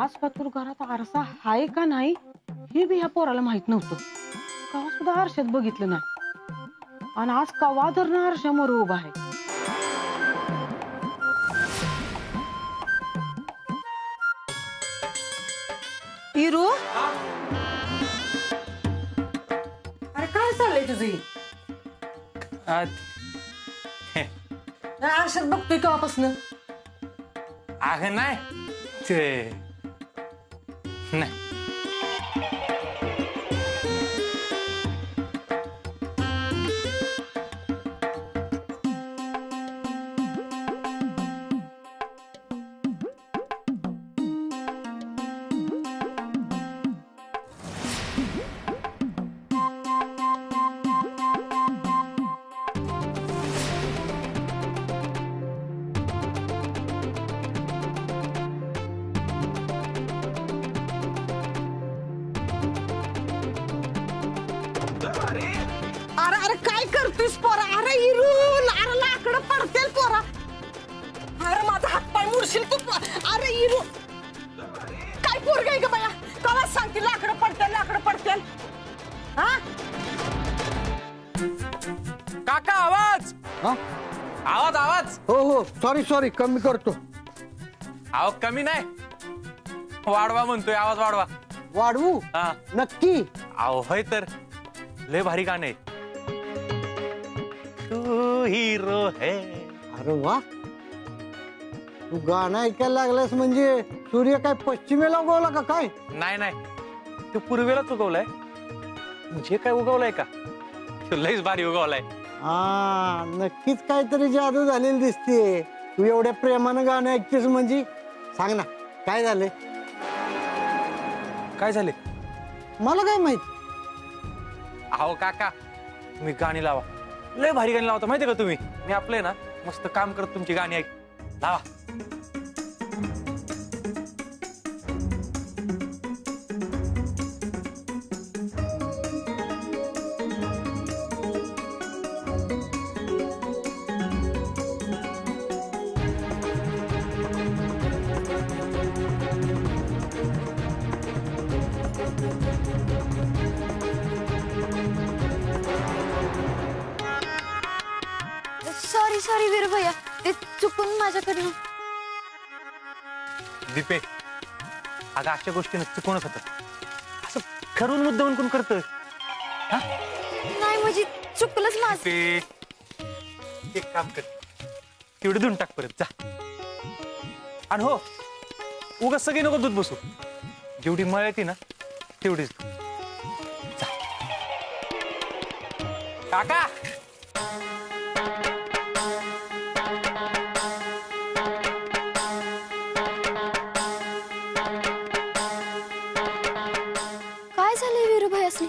आज पातूर घरात आरसा हाय का नाही हे बी ह्या पोराला माहित नव्हतं. कवा सुद्धा आरशात बघितलं नाही आणि आज कवा धरण आरशामोर उभा आहे. हिरू, अरे काय चाललंय तुझी? आरशात बघतोय केव्हापासून? अगं नाही ते नाही. अरे अरे काय करतोयस पोरा? अरे इरून अरे लाकडं पडतील पोरा. अरे माझा हातपाय मुरशील तू. अरे इरू काय पोरग आहे ग बाया? कवा सांगते लाकडं पडतील. हा काका आवाज हा? आवाज आवाज. हो सॉरी कमी करतो. आवाज कमी नाही वाढवा म्हणतोय. आवाज वाढवा. वाढवू? हा नक्की. आहो होय तर लय भारी गाणं आहे. तू हिरो है. अरे वा, तू गाणं ऐकायला लागलास म्हणजे सूर्य काय पश्चिमेला उगवला का काय? नाही तू पूर्वेलाच उगवलाय. जे काय उगवलाय का तो लयच भारी उगवलाय. हा नक्कीच काहीतरी जादू झालेली दिसते. तू एवढ्या प्रेमानं गाणं ऐकतेस म्हणजे सांग ना काय झालंय? काय झाले? मला काय माहित. अहो काका तुम्ही गाणी लावा. लय भारी गाणी लावता माहितीये का तुम्ही. मी आपलंय ना मस्त काम करत तुमची गाणी ऐक. लावा. सॉरी वीर भैया, ते चुकून माझ्याकडनं. दीपे अगं अशा गोष्टी चुकवणच होतं. असं ठरवून मुद्दामून कोण करतोय? नाही म्हणजे चुकलंच माझं. एक काम कर तेवढी धुवून टाक परत जा. आणि हो उगाच सगळी नको दूध बसू. जेवढी मळ येते ना तेवढीच जा. काका काय झालंय वीर भैयासनी?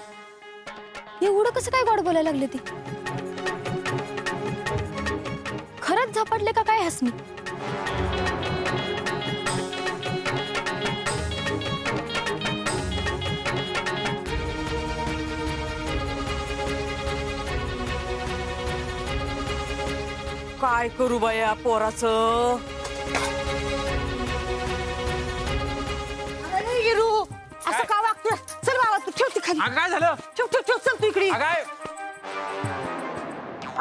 एवढं कसं काय गोड बोलायला लागले ती? खरंच झपाटले का काय हसनी? काय करू बाया पोराचं? अरे हिरू असं का वागतोय? चल बाबा तू ठेव ती खाली. अगं काय झालं? ठेव चल तू इकडे. अगं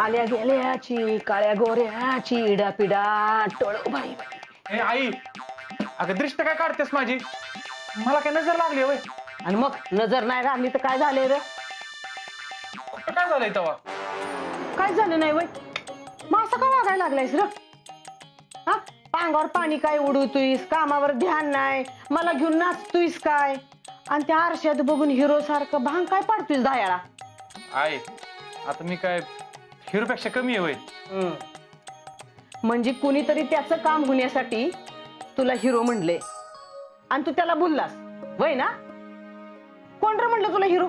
आल्या गेल्याची काळ्या गोऱ्याची इडापिडा टोळो बाई. ए आई अगं दृष्ट काय काढतेस माझी? मला काय नजर लागली होय? आणि मग नजर नाही राहिली तर काय झाले रे? काय झालंय तेव्हा? काय झालं नाही वय? मग असं का वागायला लागलायस र? हा पांगावर पाणी काय उडवतोयस? कामावर ध्यान नाही. मला घेऊन नाचतोयस काय? आणि त्या आरशात बघून हिरो सारखं भांग काय पाडतोयस दह्याला? आई आता मी काय हिरोपेक्षा कमी आहे होय? म्हणजे कुणीतरी त्याचं काम होण्यासाठी तुला हिरो म्हणले आणि तू त्याला बोललास वय ना? कोण रे म्हणलं तुला हिरो?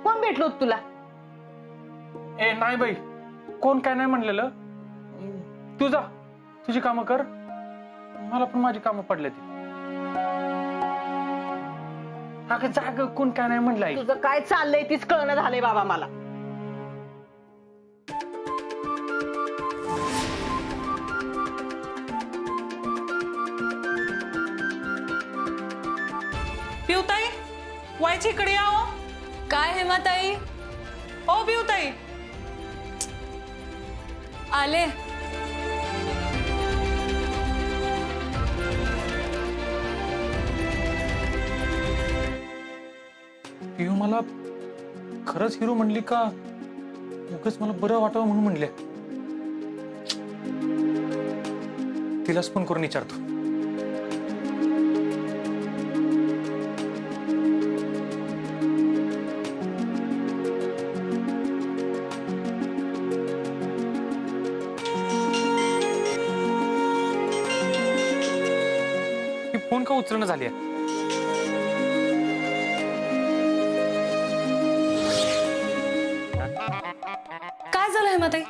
कोण भेटलो तुला? ए नाही बाई कोण काय नाही म्हणलेलं. तू जा तुझी कामं कर. मला पण माझी कामं पडले ती. अगं जाग कोण काय नाही म्हणलंय. तुझं काय चाललंय तीच कळणं झालंय बाबा मला. पिवताई वायची इकडे या हो. काय हेमाताई ओ पिवताई आले. पिऊ मला खरंच हिरो म्हणली का उगाच मला बरं वाटावं म्हणून म्हणल्या. तिलाच फोन करून विचारतो. ही फोन का उचलणं झाली आहे? काय झालं हेमाताई?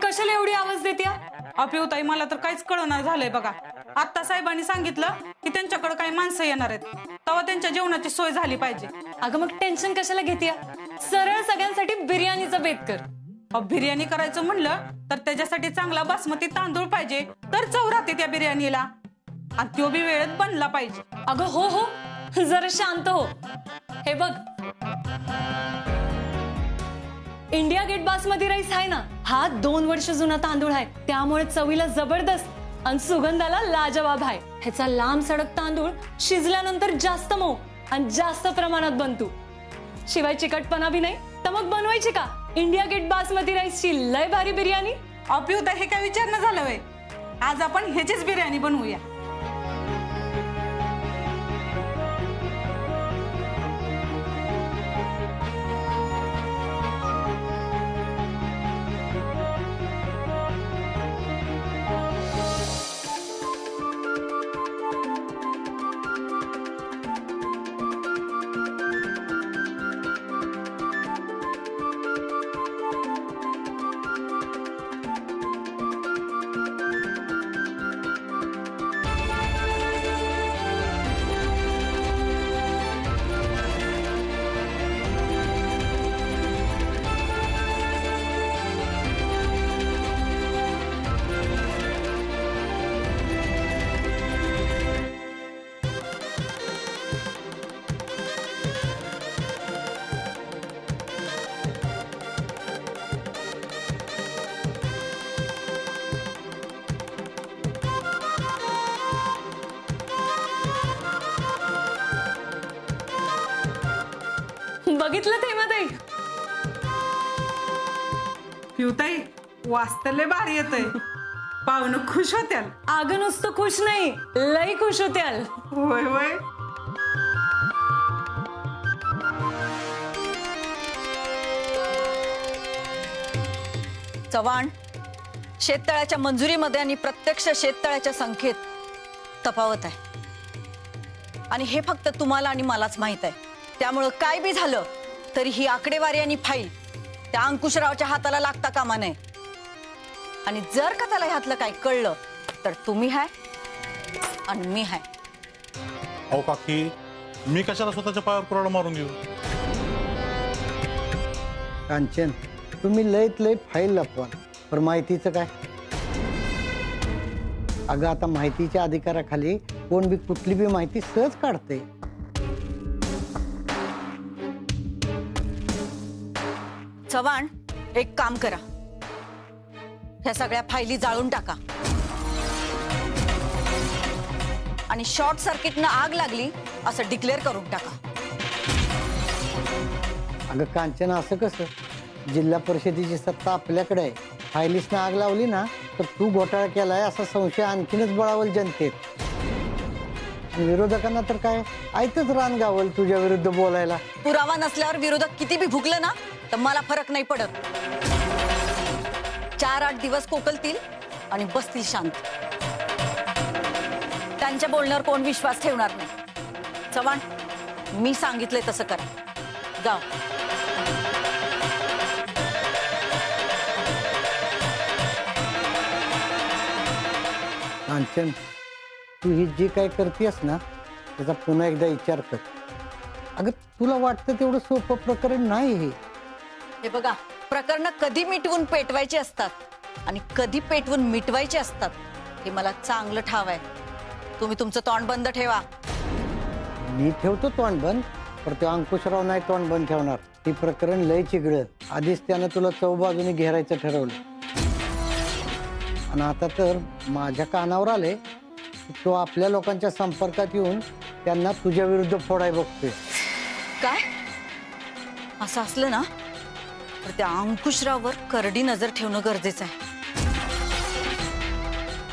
कशाला एवढी आवाज देते? पिवताई मला तर काहीच कळणार झालंय बघा. आता साहेबांनी सांगितलं की त्यांच्याकडे काही माणसं येणार आहेत, तेव्हा त्यांच्या जेवणाची सोय झाली पाहिजे. अगं मग टेन्शन कशाला घेते? सरळ सगळ्यांसाठी बिर्याणीचा बेत कर. बिर्याणी करायचं म्हणलं तर त्याच्यासाठी चांगला बासमती तांदूळ पाहिजे, तर चव राहते त्या बिर्याणीला. आणि तो बी वेळेत बनला पाहिजे. अगं हो हो, जरा शांत हो. हे बघ, इंडिया गेट बासमती राईस आहे ना, हा 2 वर्ष जुना तांदूळ आहे. त्यामुळे चवीला जबरदस्त आणि सुगंधाला लाजवाब आहे. ह्याचा लांब सडक तांदूळ शिजल्यानंतर जास्त मऊ आणि जास्त प्रमाणात बनतो. शिवाय चिकटपणा बी नाही. तर मग बनवायची का इंडिया गेट बासमती राईसची लय भारी बिर्याणी? पिवताई हे काय विचारणं झालं वय? आज आपण ह्याचीच बिर्याणी बनवूया. बघितलं ते मध्ये पिवताई वास्तले भारी येतंय. पाहुणं खुश होत्याल. अगं नुसतं खुश नाही, लय खुश होत्याल. होय होय. चव्हाण, शेततळ्याच्या मंजुरीमध्ये आणि प्रत्यक्ष शेततळ्याच्या संख्येत तफावत आहे. आणि हे फक्त तुम्हाला आणि मलाच माहित आहे. त्यामुळं काय बी झालं तरी ही आकडेवारी आणि फाईल त्या अंकुशरावच्या हाताला लागता कामा नये. आणि जर का त्याला ह्यातलं काय कळलं तर तुम्ही हाय आणि मी हाय. अहो काकी, मी कशाला स्वतःच्या पायावर कुऱ्हाड मारून घेऊ? कांचन, तुम्ही लयत लय फाईल लपवा, पण माहितीचं काय? अगं आता माहितीच्या अधिकाराखाली कोण बी कुठली बी माहिती सहज काढते. चव्हाण, एक काम करा, ह्या सगळ्या फायली जाळून टाका आणि शॉर्ट सर्किटनं आग लागली असं डिक्लेअर करून टाका. अगं कांचन, असं कसं? जिल्हा परिषदेची सत्ता आपल्याकडे आहे. फायलीसनं आग लावली ना तर तू घोटाळा केलाय असा संशय आणखीनच बळावल जनतेत. विरोधकांना तर काय ऐकच रान गावल तुझ्या विरुद्ध बोलायला. पुरावा नसल्यावर विरोधक किती बी भुकलं ना तर मला फरक नाही पडत. 4-8 दिवस कोकलतील आणि बसतील शांत. त्यांच्या बोलण्यावर कोण विश्वास ठेवणार नाही. चव्हाण, मी सांगितलंय तसं करा. जाओ. कांचन, तू ही जी काय करतेस ना त्याचा पुन्हा एकदा विचार कर. अगं तुला वाटतं तेवढं सोपं प्रकरण नाही हे. हे बघा, प्रकरण कधी मिटवून पेटवायची असतात आणि कधी पेटवून मिटवायचे असतात हे मला चांगलं ठाव आहे. तुम्ही तुमचं तोंड बंद ठेवा. मी ठेवतो तोंड बंद, पण तो अंकुशराव नाही तोंड बंद ठेवणार. ती प्रकरण लय चिघळत. आधीच त्यानं तुला चौबाजूने घेरायचं ठरवलं आणि आता तर माझ्या कानावर आले की तो आपल्या लोकांच्या संपर्कात येऊन त्यांना तुझ्या विरुद्ध फोडाय बघतोय. काय असं असलं ना तर त्या अंकुशराववर करडी नजर ठेवणं गरजेचं आहे.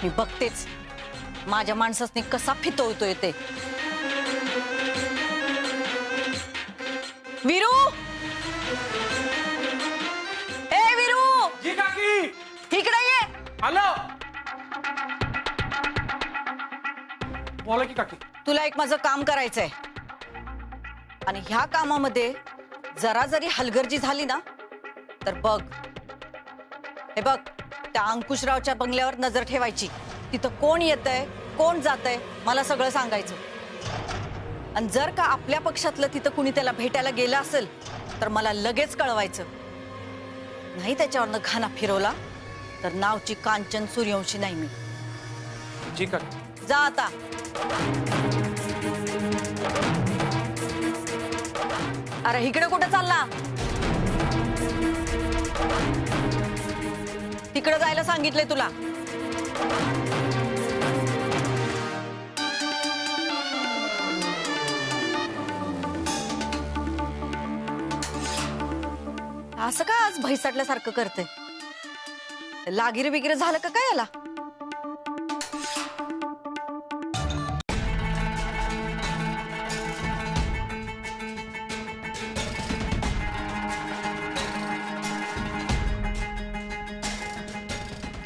मी बघतेच माझ्या माणसाने कसा फितवतोय ते. वीरू, ए वीरू, जी काकी, इकडे ये. आलो. बोला की काकी. तुला एक माझं काम करायचंय आणि ह्या कामामध्ये जरा जरी हलगर्जी झाली ना तर बघ, हे बघ, त्या अंकुशरावच्या बंगल्यावर नजर ठेवायची. तिथं कोण येतंय, कोण जातंय, मला सगळं सांगायचं. आणि जर का आपल्या पक्षातलं तिथं कुणी त्याला भेटायला गेलं असेल तर मला लगेच कळवायचं. नाही त्याच्यावरनं घाना फिरवला तर नावची कांचन सूर्यवंशी नाही मी. जी काकी. जा आता. अरे इकडे कुठं चालला? तिकडे जायला सांगितलंय तुला. असं का आज भैसाटल्यासारखं करते? लागिरे बिगिरे झालं का काय याला?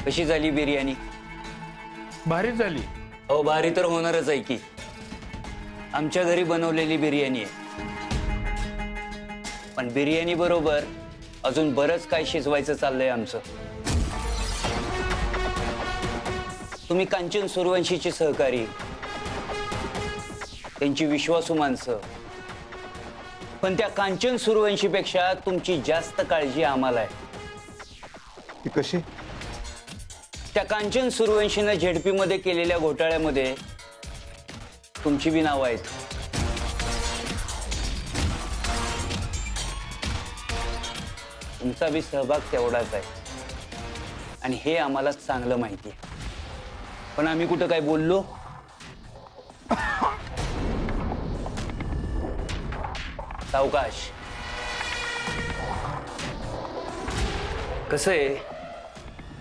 कशी झाली बिर्याणी? भारीच झाली. अहो भारी तर होणारच आहे की. आमच्या घरी बनवलेली बिर्याणी आहे. पण बिर्याणी बरोबर अजून बरंच काय शिजवायचं चाललंय आमचं. तुम्ही कांचन सूर्यवंशीची सहकारी, त्यांची विश्वासू माणसं, पण त्या कांचन सूर्यवंशीपेक्षा तुमची जास्त काळजी आम्हाला आहे. ती कशी? त्या कांचन सूर्यवंशीनं झेडपीमध्ये केलेल्या घोटाळ्यामध्ये तुमची बी नावं आहेत. तुमचा बी सहभाग तेवढाच आहे आणि हे आम्हाला चांगलं माहिती आहे. पण आम्ही कुठं काय बोललो? सावकाश. कसं आहे,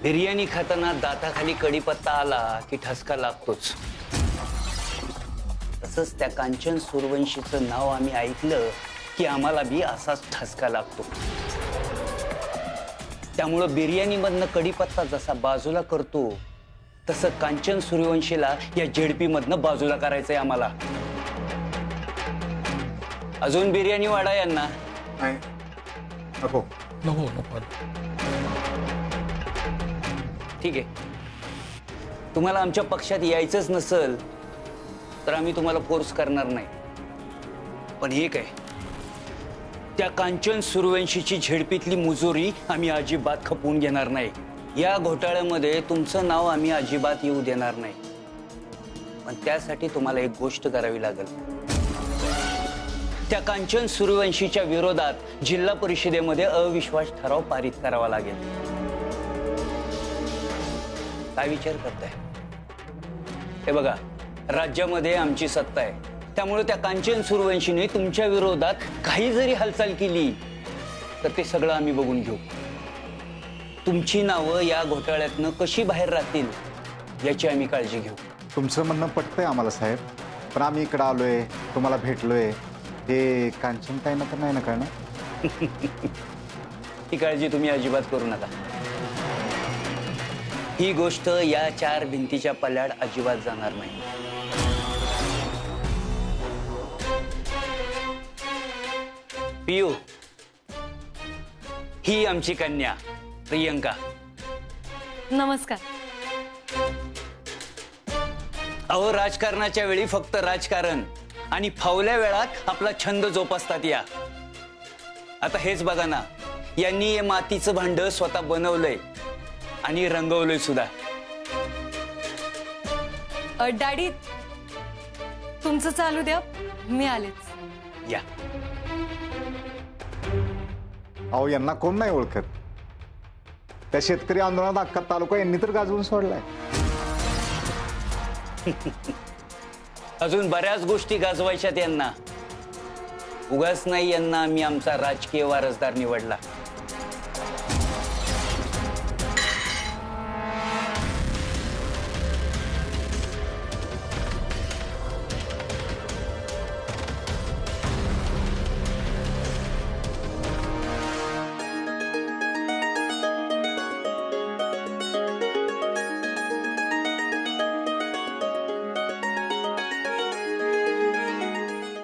बिर्याणी खाताना दाताखाली कढीपत्ता आला की ठसका लागतोच. तसंच त्या कांचन सूर्यवंशीचं नाव आम्ही ऐकलं की आम्हाला बी असाच ठसका लागतो. त्यामुळं बिर्याणीमधनं कढीपत्ता जसा बाजूला करतो तसं कांचन सूर्यवंशीला या झेडपीमधनं बाजूला करायचंय आम्हाला. अजून बिर्याणी वाढा यांना. नाही नको. नको नको. ठीक आहे, तुम्हाला आमच्या पक्षात यायचंच नसेल तर आम्ही तुम्हाला फोर्स करणार नाही. पण एक आहे, त्या कांचन सूर्यवंशीची झेडपीतली मुजोरी आम्ही अजिबात खपवून घेणार नाही. या घोटाळ्यामध्ये तुमचं नाव आम्ही अजिबात येऊ देणार नाही. पण त्यासाठी तुम्हाला एक गोष्ट करावी लागेल. त्या कांचन सूर्यवंशीच्या विरोधात जिल्हा परिषदेमध्ये अविश्वास ठराव पारित करावा लागेल. काय विचार करताय? हे बघा, राज्यामध्ये आमची सत्ता आहे, त्यामुळे त्या कांचन सूर्यवंशीने तुमच्या विरोधात काही जरी हालचाल केली तर ते सगळं आम्ही बघून घेऊ. तुमची नावं या घोटाळ्यातनं कशी बाहेर राहतील याची आम्ही काळजी घेऊ. तुमचं म्हणणं पटतंय आम्हाला साहेब, पण आम्ही इकडं आलोय, तुम्हाला भेटलोय, हे कांचन काय ना तर नाही ना कळणार. ही काळजी तुम्ही अजिबात करू नका. ही गोष्ट या चार भिंतीच्या पल्याड अजिबात जाणार नाही. पियू, ही आमची कन्या प्रियंका. नमस्कार. अहो, राजकारणाच्या वेळी फक्त राजकारण आणि फावल्या वेळात आपला छंद जोपासतात या. आता हेच बघा ना, यांनी हे मातीचं भांड स्वतः बनवलंय आणि रंगवलंय सुद्धा. डॅडी, तुमचं चालू द्या, मी आलेच. या. अहो यांना कोण नाही ओळखत. त्या शेतकरी आंदोलनात अख्खा तालुका यांनी तर गाजवून सोडलाय. अजून बऱ्याच गोष्टी गाजवायच्यात यांना. उगाच नाही यांना आम्ही आमचा राजकीय वारसदार निवडला.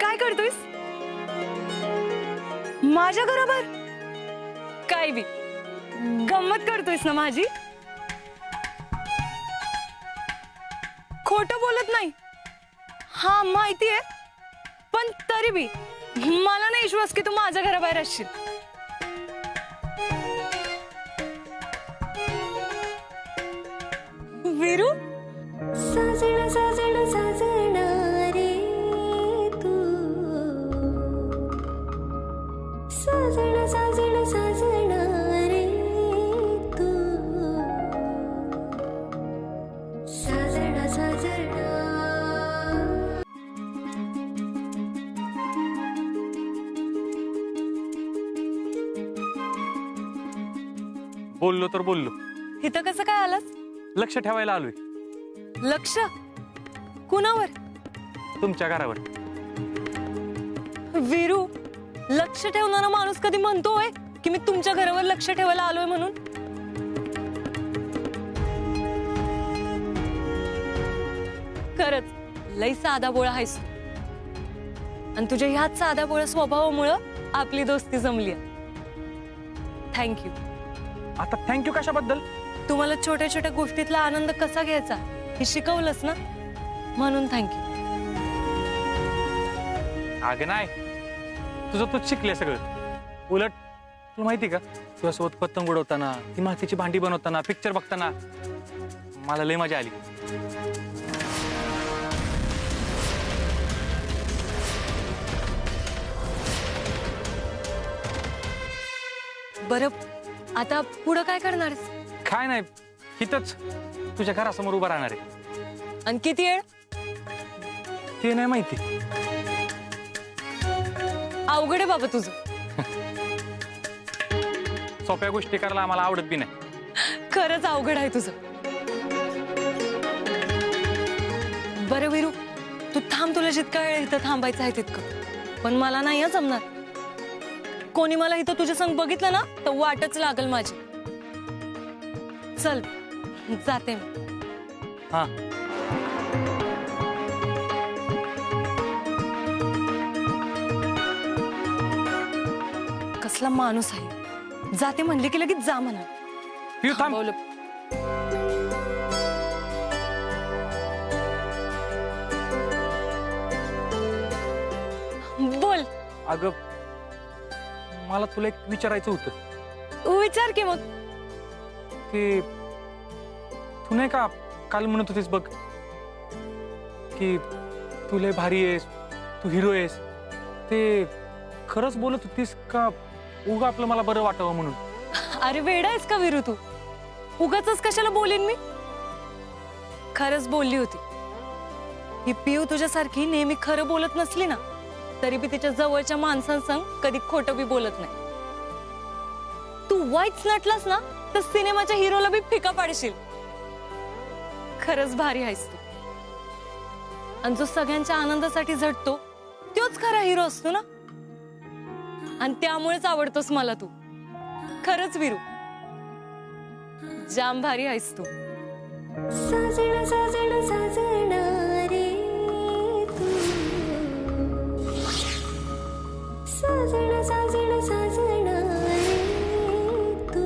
काय करतोयस माझ्या घरावर? काय बी गंमत करतोयस ना माझी? खोटं बोलत नाही. हा माहितीये, पण तरी बी मला नाही विश्वास की तू माझ्या घराबाहेर असशील. वीरू, साजण साजण साजण रे तू, साजण साजण साजण रे तू, साजण साजण. बोललो तर बोललो. इथं कसं काय आलास? लक्ष ठेवायला आलोय लक्ष कुणावर? तुमच्या घरावर. वीरू, लक्ष ठेवणारा माणूस कधी म्हणतोय की मी तुमच्या घरावर लक्ष ठेवायला आलोय म्हणून? खरंच लई साधा बोळा आहेस तू. आणि तुझ्या ह्याच साधा बोळा स्वभावामुळं आपली दोस्ती जमली. थँक्यू. आता थँक्यू कशाबद्दल? तुम्हाला छोट्या छोट्या गोष्टीतला आनंद कसा घ्यायचा हे शिकवलंस ना, म्हणून थँक्यू. अगं नाही, तुझं तूच शिकले सगळं. उलट तुला माहिती का, तुझ्यासोबत पतंग उडवताना, ती मातीची भांडी बनवताना, पिक्चर बघताना मला लय मजा आली. बरं, आता पुढं काय करणार? काय नाही, इथंच तुझ्या घरासमोर उभा राहणार आहे. आणि किती वेळ? ते नाही माहिती. अवघड आहे बाबा तुझं. सोप्या गोष्टी करायला आम्हाला आवडत बी नाही. खरंच अवघड आहे तुझं. बरं वीरू, तू थांब, तुला जितका वेळ इथं थांबायचं आहे तितकं. पण मला नाही जमणार. कोणी मला इथं तुझ्या संग बघितलं ना तर वाटच लागल माझी. चल जाते मी. हा, कसला माणूस आहे. जाते म्हणले की लगेच जा म्हणा. पिऊ थांब. बोल. बोल. अगं मला तुला एक विचारायचं होतं. विचार की मग. की तू नाही का काल म्हणत होतीस बघ की तू लय भारी आहेस, तू हिरो आहेस, ते खरंच बोलत होतीस का उगा आपलं मला बरं वाटावं म्हणून? अरे वेडा आहेस का वीरू तू? उगाचच कशाला बोलेन मी? खरंच बोलली होती. ही पिऊ तुझ्यासारखी नेहमी खरं बोलत नसली ना तरी बी तिच्या जवळच्या माणसांसंग कधी खोटं बी बोलत नाही. तू वाईट नटलास ना तर सिनेमाच्या हिरोला बी फिका पाडशील. खरंच भारी आहेस तू. आणि जो सगळ्यांच्या आनंदासाठी झटतो तोच खरा हिरो असतो ना. आणि त्यामुळेच आवडतोस मला तू. खरंच वीरू, जाम भारी आहेस तू. साजण साजण साजण रे तू, साजण साजण साजण रे तू,